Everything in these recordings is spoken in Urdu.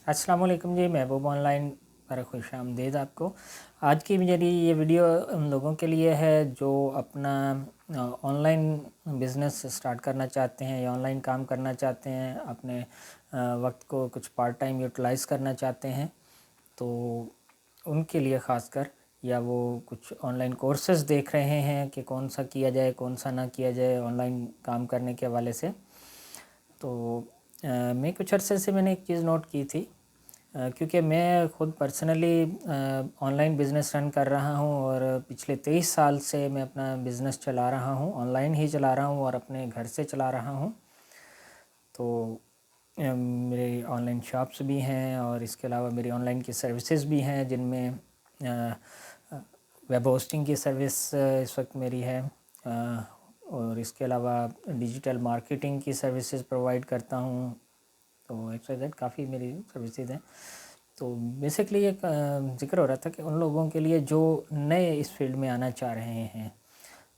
السلام علیکم جی، محبوب آن لائن پر خوش آمدید آپ کو۔ آج کی میری یہ ویڈیو ان لوگوں کے لیے ہے جو اپنا آن لائن بزنس سٹارٹ کرنا چاہتے ہیں یا آن لائن کام کرنا چاہتے ہیں، اپنے وقت کو کچھ پارٹ ٹائم یوٹیلائز کرنا چاہتے ہیں، تو ان کے لیے خاص کر، یا وہ کچھ آن لائن کورسز دیکھ رہے ہیں کہ کون سا کیا جائے کون سا نہ کیا جائے آن لائن کام کرنے کے حوالے سے۔ تو میں کچھ عرصے سے میں نے ایک چیز نوٹ کی تھی، کیونکہ میں خود personally on line business run کر رہا ہوں اور پچھلے 23 سال سے میں اپنا بزنس چلا رہا ہوں، آن لائن ہی چلا رہا ہوں اور اپنے گھر سے چلا رہا ہوں۔ تو میرے آن لائن شاپس بھی ہیں اور اس کے علاوہ میری آن لائن کی سروسز بھی ہیں، جن میں ویب ہوسٹنگ کی سروس اس وقت میری ہے، اور اس کے علاوہ ڈیجیٹل مارکیٹنگ کی سروسز پرووائڈ کرتا ہوں۔ تو XYZ کافی میری سروسز ہیں۔ تو بیسکلی ایک ذکر ہو رہا تھا کہ ان لوگوں کے لیے جو نئے اس فیلڈ میں آنا چاہ رہے ہیں،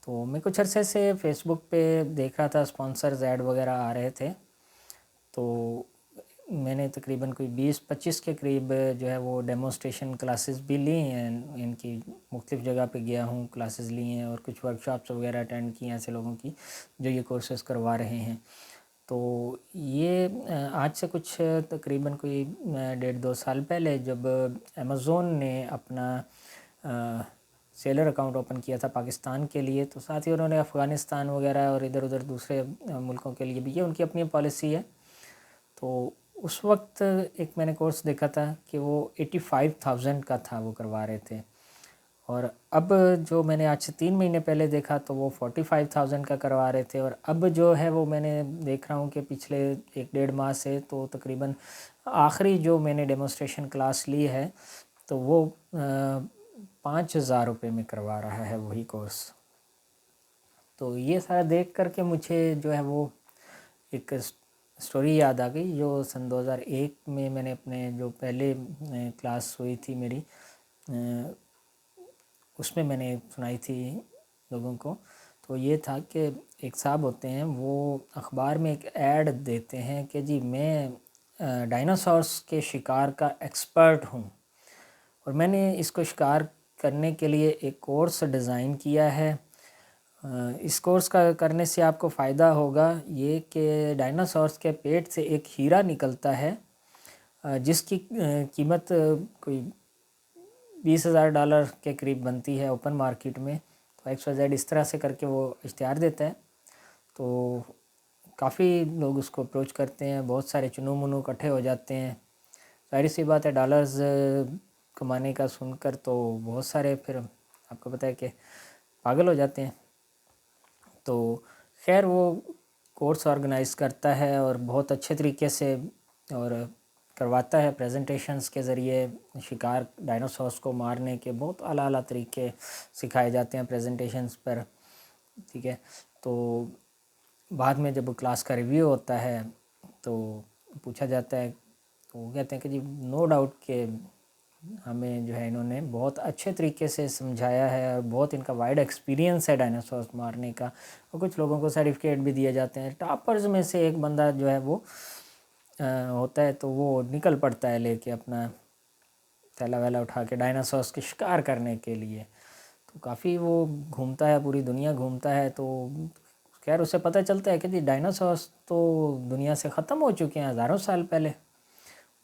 تو میں کچھ عرصے سے فیس بک پہ دیکھ رہا تھا، اسپانسرز ایڈ وغیرہ آ رہے تھے، تو میں نے تقریباً کوئی 20-25 کے قریب جو ہے وہ ڈیمونسٹریشن کلاسز بھی لی ہیں، ان کی مختلف جگہ پہ گیا ہوں، کلاسز لی ہیں اور کچھ ورکشاپس وغیرہ اٹینڈ کی ہیں ایسے لوگوں کی جو یہ کورسز کروا رہے ہیں۔ تو یہ آج سے کچھ تقریباً کوئی 1.5-2 سال پہلے جب امیزون نے اپنا سیلر اکاؤنٹ اوپن کیا تھا پاکستان کے لیے، تو ساتھ ہی انہوں نے افغانستان وغیرہ اور ادھر ادھر دوسرے ملکوں کے لیے بھی، یہ ان کی اپنی پالیسی ہے۔ تو اس وقت ایک میں نے کورس دیکھا تھا کہ وہ 85,000 کا تھا، وہ کروا رہے تھے، اور اب جو میں نے آج سے 3 مہینے پہلے دیکھا تو وہ 45,000 کا کروا رہے تھے، اور اب جو ہے وہ میں نے دیکھ رہا ہوں کہ پچھلے 1-1.5 ماہ سے تو تقریباً آخری جو میں نے ڈیمونسٹریشن کلاس لی ہے تو وہ 5,000 روپے میں کروا رہا ہے وہی کورس۔ تو یہ سارا دیکھ کر کے مجھے جو ہے وہ ایک سٹوری یاد آ گئی، جو سن 2001 میں نے اپنے جو پہلے کلاس ہوئی تھی میری، اس میں نے سنائی تھی لوگوں کو۔ تو یہ تھا کہ ایک صاحب ہوتے ہیں، وہ اخبار میں ایک ایڈ دیتے ہیں کہ جی میں ڈائناسورس کے شکار کا ایکسپرٹ ہوں، اور میں نے اس کو شکار کرنے کے لیے ایک کورس ڈیزائن کیا ہے۔ اس کورس کا کرنے سے آپ کو فائدہ ہوگا یہ کہ ڈائناسورس کے پیٹ سے ایک ہیرا نکلتا ہے، جس کی قیمت کوئی $20,000 کے قریب بنتی ہے اوپن مارکیٹ میں۔ تو XYZ اس طرح سے کر کے وہ اشتہار دیتا ہے، تو کافی لوگ اس کو اپروچ کرتے ہیں، بہت سارے چنو منو اکٹھے ہو جاتے ہیں۔ ظاہر سی بات ہے، ڈالرز کمانے کا سن کر تو بہت سارے پھر آپ کو پتہ ہے کہ پاگل ہو جاتے ہیں۔ تو خیر وہ کورس آرگنائز کرتا ہے اور بہت اچھے طریقے سے اور کرواتا ہے، پریزنٹیشنز کے ذریعے شکار ڈائناسورس کو مارنے کے بہت اعلیٰ اعلیٰ طریقے سکھائے جاتے ہیں پریزنٹیشنز پر، ٹھیک ہے۔ تو بعد میں جب کلاس کا ریویو ہوتا ہے تو پوچھا جاتا ہے، تو وہ کہتے ہیں کہ جی نو ڈاؤٹ کہ ہمیں جو ہے انہوں نے بہت اچھے طریقے سے سمجھایا ہے اور بہت ان کا وائڈ ایکسپیرینس ہے ڈائناسورس مارنے کا، اور کچھ لوگوں کو سرٹیفکیٹ بھی دیے جاتے ہیں۔ ٹاپرز میں سے ایک بندہ جو ہے وہ ہوتا ہے، تو وہ نکل پڑتا ہے لے کے اپنا تھیلا ویلا اٹھا کے ڈائناسورس کے شکار کرنے کے لیے۔ تو کافی وہ گھومتا ہے، پوری دنیا گھومتا ہے، تو خیر اسے پتہ چلتا ہے کہ جی ڈائناسورس تو دنیا سے ختم ہو چکے ہیں ہزاروں سال پہلے۔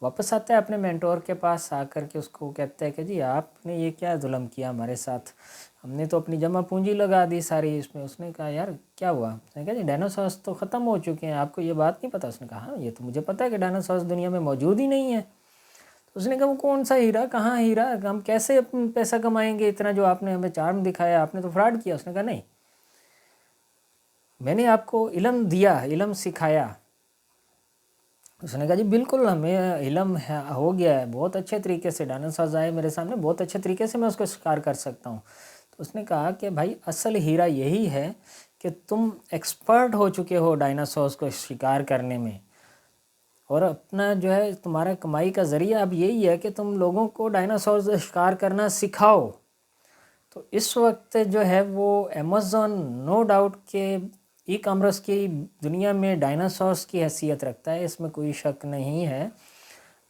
واپس آتا ہے اپنے مینٹور کے پاس، آ کر کے اس کو کہتا ہے کہ جی آپ نے یہ کیا ظلم کیا ہمارے ساتھ، ہم نے تو اپنی جمع پونجی لگا دی ساری اس میں۔ اس نے کہا یار کیا ہوا؟ اس نے کہا جی ڈائناسورس تو ختم ہو چکے ہیں، آپ کو یہ بات نہیں پتہ؟ اس نے کہا ہاں یہ تو مجھے پتہ ہے کہ ڈائناسورس دنیا میں موجود ہی نہیں ہے۔ تو اس نے کہا وہ کون سا ہیرا، کہاں ہیرا، ہم کیسے پیسہ کمائیں گے اتنا جو آپ نے ہمیں چارم دکھایا، آپ نے تو فراڈ کیا۔ اس نے کہا نہیں، میں نے آپ کو علم دیا، علم سکھایا۔ اس نے کہا جی بالکل ہمیں علم ہو گیا ہے، بہت اچھے طریقے سے ڈائناسورز آئے میرے سامنے، بہت اچھے طریقے سے میں اس کو شکار کر سکتا ہوں۔ تو اس نے کہا کہ بھائی اصل ہیرا یہی ہے کہ تم ایکسپرٹ ہو چکے ہو ڈائناسورز کو شکار کرنے میں، اور اپنا جو ہے تمہارا کمائی کا ذریعہ اب یہی ہے کہ تم لوگوں کو ڈائناسورز شکار کرنا سکھاؤ۔ تو اس وقت جو ہے وہ امیزون نو ڈاؤٹ کہ ای کامرس کی دنیا میں ڈائناسورس کی حیثیت رکھتا ہے، اس میں کوئی شک نہیں ہے۔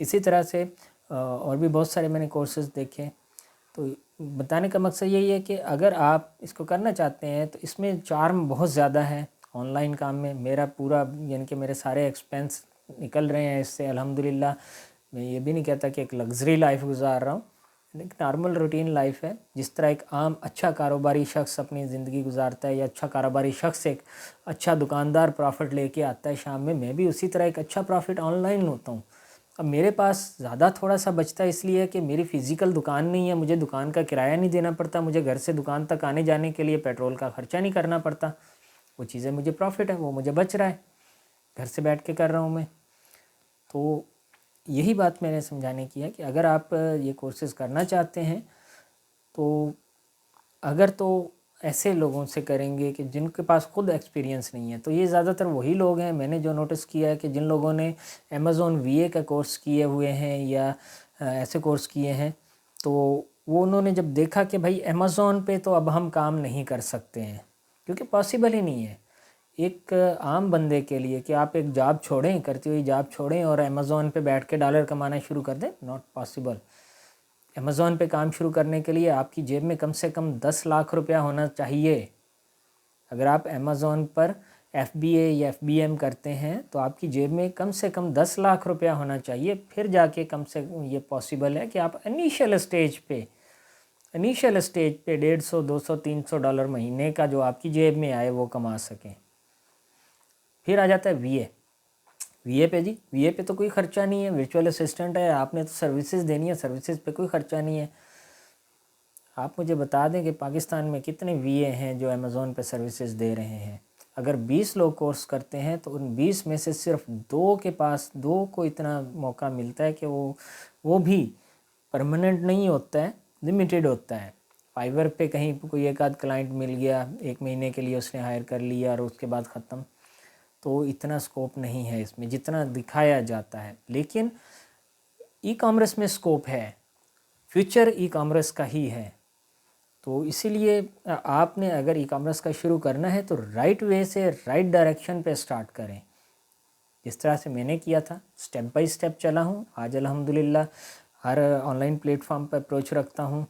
اسی طرح سے اور بھی بہت سارے میں نے کورسز دیکھے. تو بتانے کا مقصد یہی ہے کہ اگر آپ اس کو کرنا چاہتے ہیں تو اس میں چارم بہت زیادہ ہے. آن لائن کام میں میرا پورا یعنی کہ میرے سارے ایکسپینس نکل رہے ہیں اس سے الحمدللہ. میں یہ بھی نہیں کہتا کہ ایک لگژری لائف گزار رہا ہوں، ایک نارمل روٹین لائف ہے. جس طرح ایک عام اچھا کاروباری شخص اپنی زندگی گزارتا ہے، یا اچھا کاروباری شخص ایک اچھا دکاندار پروفٹ لے کے آتا ہے شام میں بھی اسی طرح ایک اچھا پروفٹ آن لائن ہوتا ہوں. اب میرے پاس زیادہ تھوڑا سا بچتا ہے اس لیے کہ میری فزیکل دکان نہیں ہے، مجھے دکان کا کرایہ نہیں دینا پڑتا، مجھے گھر سے دکان تک آنے جانے کے لیے پیٹرول کا خرچہ نہیں کرنا پڑتا. وہ چیزیں مجھے پروفٹ ہے، وہ مجھے بچ رہا ہے، گھر سے بیٹھ کے کر رہا ہوں میں. تو یہی بات میں نے سمجھانے کی ہے کہ اگر آپ یہ کورسز کرنا چاہتے ہیں تو اگر تو ایسے لوگوں سے کریں گے کہ جن کے پاس خود ایکسپیرینس نہیں ہے. تو یہ زیادہ تر وہی لوگ ہیں میں نے جو نوٹس کیا ہے کہ جن لوگوں نے امیزون وی اے کا کورس کیے ہوئے ہیں یا ایسے کورس کیے ہیں، تو وہ انہوں نے جب دیکھا کہ بھائی امیزون پہ تو اب ہم کام نہیں کر سکتے ہیں کیونکہ پاسبل ہی نہیں ہے ایک عام بندے کے لیے کہ آپ ایک جاب چھوڑیں، کرتی ہوئی جاب چھوڑیں اور امیزون پہ بیٹھ کے ڈالر کمانا شروع کر دیں. Not possible. امیزون پہ کام شروع کرنے کے لیے آپ کی جیب میں کم سے کم 10 لاکھ روپیہ ہونا چاہیے. اگر آپ امیزون پر ایف بی اے یا ایف بی ایم کرتے ہیں تو آپ کی جیب میں کم سے کم 10 لاکھ روپیہ ہونا چاہیے. پھر جا کے کم سے کم یہ پاسبل ہے کہ آپ انیشیل اسٹیج پہ 150 200 300 ڈالر مہینے کا جو آپ کی جیب میں آئے وہ کما سکیں. پھر آ جاتا ہے وی اے. وی اے پہ وی اے پہ تو کوئی خرچہ نہیں ہے، ورچوئل اسسٹنٹ ہے، آپ نے تو سروسز دینی ہے، سروسز پہ کوئی خرچہ نہیں ہے. آپ مجھے بتا دیں کہ پاکستان میں کتنے وی اے ہیں جو امیزون پہ سروسز دے رہے ہیں. اگر 20 لوگ کورس کرتے ہیں تو ان 20 میں سے صرف 2 کو اتنا موقع ملتا ہے کہ وہ بھی پرماننٹ نہیں ہوتا ہے، لمیٹیڈ ہوتا ہے. فائیور پہ کہیں کوئی ایک آدھ کلائنٹ مل گیا، 1 مہینے کے لیے اس نے ہائر کر لیا اور اس کے بعد ختم. تو اتنا سکوپ نہیں ہے اس میں جتنا دکھایا جاتا ہے. لیکن ای کامرس میں سکوپ ہے، فیوچر ای کامرس کا ہی ہے. تو اسی لیے آپ نے اگر ای کامرس کا شروع کرنا ہے تو رائٹ وے سے رائٹ ڈائریکشن پہ سٹارٹ کریں، جس طرح سے میں نے کیا تھا. سٹیپ بائی سٹیپ چلا ہوں. آج الحمدللہ ہر آن لائن پلیٹ فارم پر اپروچ رکھتا ہوں.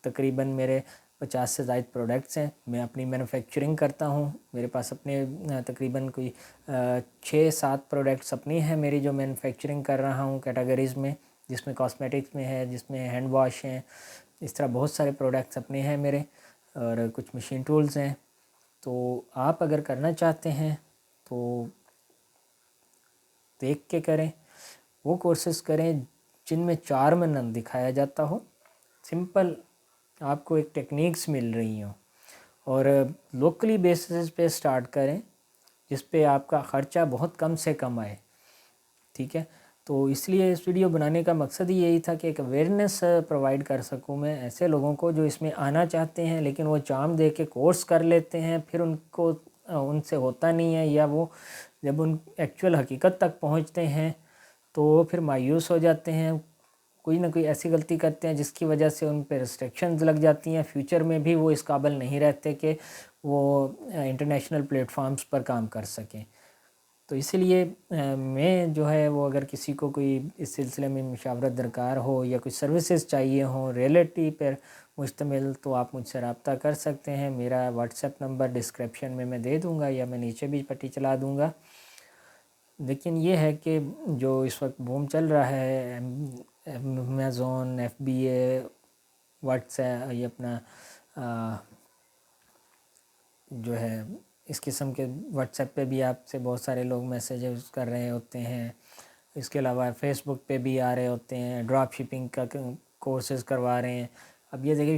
تقریباً میرے 50 سے زائد پروڈکٹس ہیں. میں اپنی مینوفیکچرنگ کرتا ہوں. میرے پاس اپنے تقریباً کوئی 6-7 پروڈکٹس اپنی ہیں میری جو مینوفیکچرنگ کر رہا ہوں کیٹیگریز میں، جس میں کاسمیٹکس میں ہے، جس میں ہینڈ واش ہیں. اس طرح بہت سارے پروڈکٹس اپنے ہیں میرے، اور کچھ مشین ٹولز ہیں. تو آپ اگر کرنا چاہتے ہیں تو دیکھ کے کریں، وہ کورسز کریں جن میں 4 میں دکھایا جاتا ہو. سمپل آپ کو ایک ٹیکنیکس مل رہی ہوں، اور لوکلی بیسز پہ سٹارٹ کریں جس پہ آپ کا خرچہ بہت کم سے کم آئے. ٹھیک ہے. تو اس لیے اس ویڈیو بنانے کا مقصد ہی یہی تھا کہ ایک اویئرنیس پرووائڈ کر سکوں میں ایسے لوگوں کو جو اس میں آنا چاہتے ہیں لیکن وہ چام دے کے کورس کر لیتے ہیں، پھر ان سے ہوتا نہیں ہے، یا وہ جب ان ایکچول حقیقت تک پہنچتے ہیں تو وہ پھر مایوس ہو جاتے ہیں. کوئی نہ کوئی ایسی غلطی کرتے ہیں جس کی وجہ سے ان پہ ریسٹرکشنز لگ جاتی ہیں. فیوچر میں بھی وہ اس قابل نہیں رہتے کہ وہ انٹرنیشنل پلیٹ فارمز پر کام کر سکیں. تو اسی لیے میں جو ہے وہ اگر کسی کو کوئی اس سلسلے میں مشاورت درکار ہو یا کوئی سروسز چاہیے ہوں ریئلٹی پر مشتمل، تو آپ مجھ سے رابطہ کر سکتے ہیں. میرا واٹس ایپ نمبر ڈسکرپشن میں دے دوں گا، یا میں نیچے بھی پٹی چلا دوں گا. لیکن یہ ہے کہ جو اس وقت بوم چل رہا ہے امیزون، ایف بی اے، واٹس ایپ، یہ اپنا جو ہے اس قسم کے واٹس ایپ پہ بھی آپ سے بہت سارے لوگ میسیجز کر رہے ہوتے ہیں. اس کے علاوہ فیس بک پہ بھی آ رہے ہوتے ہیں، ڈراپ شپنگ کا کورسز کروا رہے ہیں. اب یہ دیکھیں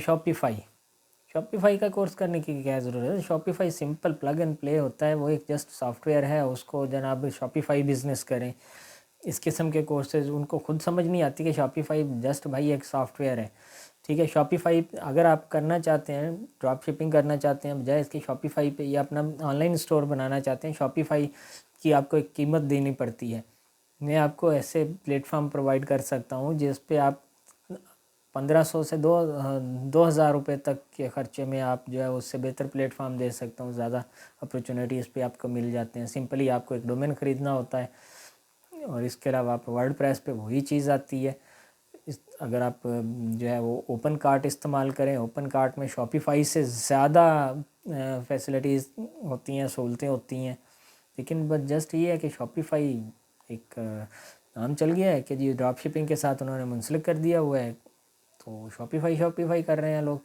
شاپیفائی کا کورس کرنے کی کیا ضرورت ہے؟ Shopify simple plug and play ہوتا ہے، وہ ایک جسٹ سافٹ ویئر ہے. اس کو جناب شاپیفائی بزنس کریں. اس قسم کے کورسز ان کو خود سمجھ نہیں آتی کہ شاپیفائی جسٹ بھائی ایک سافٹ ویئر ہے. ٹھیک ہے. شاپیفائی اگر آپ کرنا چاہتے ہیں، ڈراپ شپنگ کرنا چاہتے ہیں، بجائے اس کی شاپیفائی پہ یا اپنا آن لائن اسٹور بنانا چاہتے ہیں، شاپیفائی کی آپ کو ایک قیمت دینی پڑتی ہے. میں آپ کو ایسے پلیٹ فارم پرووائڈ کر سکتا ہوں جس پہ آپ 1500 سے 2000 روپے تک کے خرچے میں آپ جو ہے اس سے بہتر پلیٹ فارم دے سکتا ہوں. زیادہ اپرچونیٹیز پہ آپ کو مل جاتے ہیں. سمپلی آپ کو ایک ڈومین خریدنا ہوتا ہے، اور اس کے علاوہ آپ ورڈ پریس پہ وہی چیز آتی ہے. اگر آپ جو ہے وہ اوپن کارٹ استعمال کریں، اوپن کارٹ میں شاپیفائی سے زیادہ فیسلٹیز ہوتی ہیں، سہولتیں ہوتی ہیں، لیکن بس جسٹ یہ ہے کہ شاپیفائی ایک نام چل گیا ہے کہ جی ڈراپ شپنگ کے ساتھ انہوں نے منسلک کر دیا ہوا ہے، تو شاپیفائی کر رہے ہیں لوگ.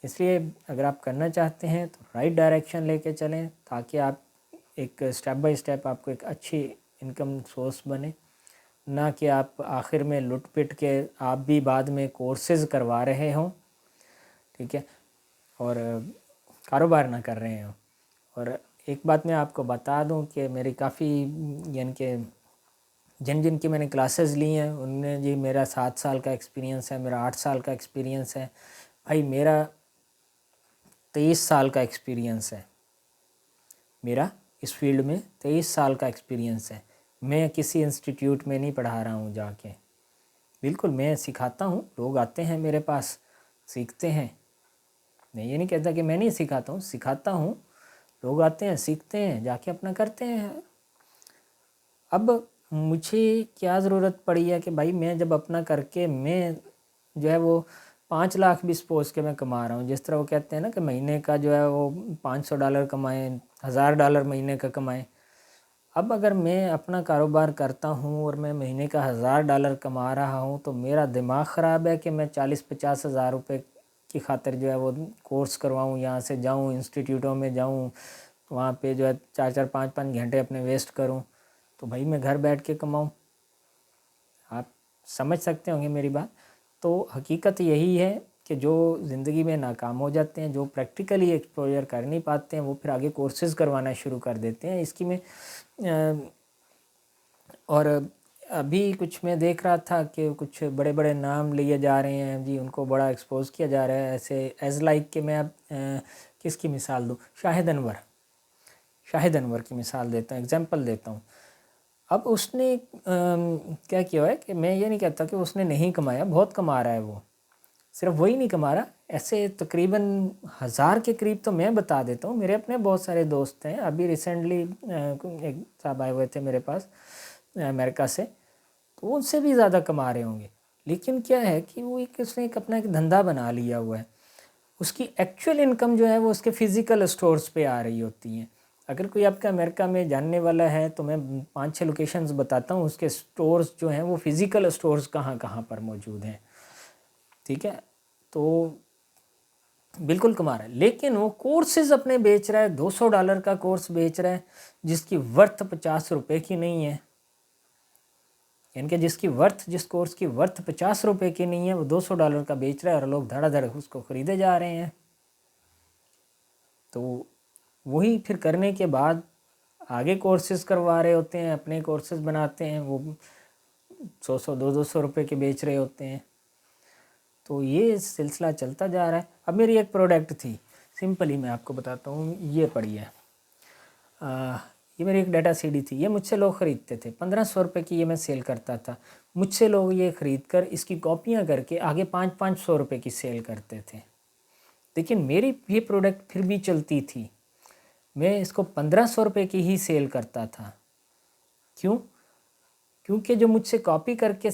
اس لیے اگر آپ کرنا چاہتے ہیں تو رائٹ ڈائریکشن لے کے چلیں، تاکہ آپ ایک اسٹیپ بائی اسٹیپ آپ کو ایک اچھی انکم سورس بنے، نہ کہ آپ آخر میں لٹ پٹ کے آپ بھی بعد میں کورسز کروا رہے ہوں، ٹھیک ہے، اور کاروبار نہ کر رہے ہوں. اور ایک بات میں آپ کو بتا دوں کہ میری کافی یعنی کہ جن کی میں نے کلاسز لی ہیں ان نے جی میرا 7 سال کا ایکسپیرینس ہے، میرا 8 سال کا ایکسپیرینس ہے، بھائی میرا 23 سال کا ایکسپیرینس ہے، میرا اس فیلڈ میں 23 سال کا ایکسپیرینس ہے. میں کسی انسٹیٹیوٹ میں نہیں پڑھا رہا ہوں جا کے، بالکل میں سکھاتا ہوں، لوگ آتے ہیں میرے پاس سیکھتے ہیں. میں یہ نہیں کہتا کہ میں نہیں سکھاتا ہوں، سکھاتا ہوں، لوگ آتے ہیں سیکھتے ہیں، جا کے اپنا کرتے ہیں. اب مجھے کیا ضرورت پڑی ہے کہ بھائی میں جب اپنا کر کے میں جو ہے وہ 5 لاکھ بھی سپوز کے میں کما رہا ہوں، جس طرح وہ کہتے ہیں نا کہ مہینے کا جو ہے وہ $500 کمائیں، $1000 مہینے کا کمائیں. اب اگر میں اپنا کاروبار کرتا ہوں اور میں مہینے کا $1000 کما رہا ہوں، تو میرا دماغ خراب ہے کہ میں 40-50 ہزار روپے کی خاطر جو ہے وہ کورس کرواؤں، یہاں سے جاؤں انسٹیٹیوٹوں میں جاؤں، وہاں پہ جو ہے 4-4 5-5 گھنٹے اپنے ویسٹ کروں. تو بھائی میں گھر بیٹھ کے کماؤں. آپ سمجھ سکتے ہوں گے میری بات. تو حقیقت یہی ہے کہ جو زندگی میں ناکام ہو جاتے ہیں، جو پریکٹیکلی ایکسپوجر کر نہیں پاتے ہیں، وہ پھر آگے کورسز کروانا شروع کر دیتے ہیں. اس کی میں اور ابھی کچھ میں دیکھ رہا تھا کہ کچھ بڑے بڑے نام لیے جا رہے ہیں جی، ان کو بڑا ایکسپوز کیا جا رہا ہے ایسے ایز لائک کہ میں اب کس کی مثال دوں، شاہد انور کی مثال دیتا ہوں، ایگزامپل دیتا ہوں. اب اس نے کیا کیا ہے کہ میں یہ نہیں کہتا کہ اس نے نہیں کمایا، بہت کما رہا ہے، وہ صرف وہی نہیں کما رہا، ایسے تقریباً 1000 کے قریب تو میں بتا دیتا ہوں. میرے اپنے بہت سارے دوست ہیں، ابھی ریسنٹلی ایک صاحب آئے ہوئے تھے میرے پاس امریکہ سے، تو وہ ان سے بھی زیادہ کما رہے ہوں گے. لیکن کیا ہے کہ وہ اس نے اپنا ایک دھندا بنا لیا ہوا ہے. اس کی ایکچوئل انکم جو ہے وہ اس کے فزیکل اسٹورز پہ آ رہی ہوتی ہیں. اگر کوئی آپ کا امریکہ میں جاننے والا ہے تو میں 5-6 لوکیشنز بتاتا ہوں، اس کے اسٹورز جو ہیں وہ فزیکل اسٹورز کہاں کہاں پر موجود ہیں، ٹھیک ہے. تو بالکل کما رہا ہے، لیکن وہ کورسز اپنے بیچ رہا ہے، $200 کا کورس بیچ رہا ہے جس کی ورتھ $50 کی نہیں ہے. یعنی کہ جس کورس کی ورتھ $50 کی نہیں ہے، وہ $200 کا بیچ رہا ہے اور لوگ دھڑا دھڑ اس کو خریدے جا رہے ہیں. تو وہی پھر کرنے کے بعد آگے کورسز کروا رہے ہوتے ہیں، اپنے کورسز بناتے ہیں، وہ 100-200 روپے کے بیچ رہے ہوتے ہیں. تو یہ سلسلہ چلتا جا رہا ہے. اب میری ایک پروڈکٹ تھی، سمپلی میں آپ کو بتاتا ہوں، یہ پڑی ہے، یہ میری ایک ڈیٹا سی ڈی تھی. یہ مجھ سے لوگ خریدتے تھے، $1500 کی یہ میں سیل کرتا تھا. مجھ سے لوگ یہ خرید کر اس کی کاپیاں کر کے آگے $500 کی سیل کرتے تھے. لیکن میری یہ پروڈکٹ پھر بھی چلتی تھی، میں اس کو $1500 کی ہی سیل کرتا تھا. کیونکہ جو مجھ سے کاپی کر کے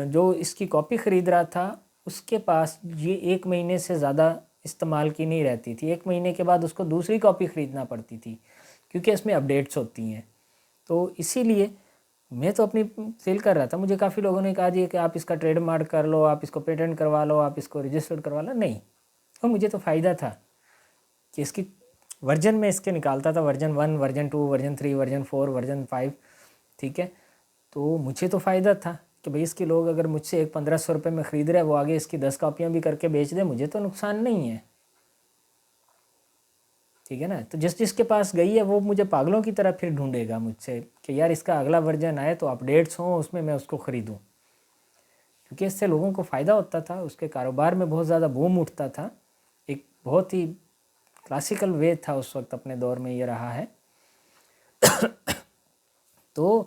جو اس کی کاپی خرید رہا تھا، اس کے پاس یہ 1 مہینے سے زیادہ استعمال کی نہیں رہتی تھی. 1 مہینے کے بعد اس کو دوسری کاپی خریدنا پڑتی تھی، کیونکہ اس میں اپڈیٹس ہوتی ہیں. تو اسی لیے میں تو اپنی سیل کر رہا تھا. مجھے کافی لوگوں نے کہا جی کہ آپ اس کا ٹریڈ مارک کر لو، آپ اس کو پیٹنٹ کروا لو، آپ اس کو رجسٹرڈ کروا لو. نہیں، اور مجھے تو فائدہ تھا کہ اس کی ورژن میں اس کے نکالتا تھا، version 1، version 2، version 3، version 4، version 5، ٹھیک ہے. تو مجھے تو فائدہ تھا کہ بھئی اس کے لوگ اگر مجھ سے ایک $1500 میں خرید رہے ہیں، وہ آگے اس کی 10 کاپیاں بھی کر کے بیچ دیں، مجھے تو نقصان نہیں ہے، ٹھیک ہے نا. تو جس کے پاس گئی ہے وہ مجھے پاگلوں کی طرح پھر ڈھونڈے گا مجھ سے کہ یار اس کا اگلا ورژن آئے تو اپڈیٹس ہوں اس میں اس کو خریدوں، کیونکہ اس سے لوگوں کو فائدہ ہوتا تھا. اس کے کاروبار میں بہت زیادہ بوم اٹھتا تھا. ایک بہت ہی کلاسیکل وے تھا اس وقت، اپنے دور میں یہ رہا ہے. تو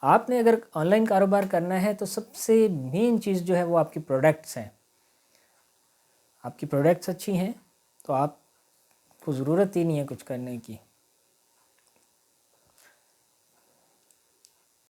آپ نے اگر آن لائن کاروبار کرنا ہے تو سب سے مین چیز جو ہے وہ آپ کی پروڈکٹس ہیں. آپ کی پروڈکٹس اچھی ہیں تو آپ کو ضرورت ہی نہیں ہے کچھ کرنے کی.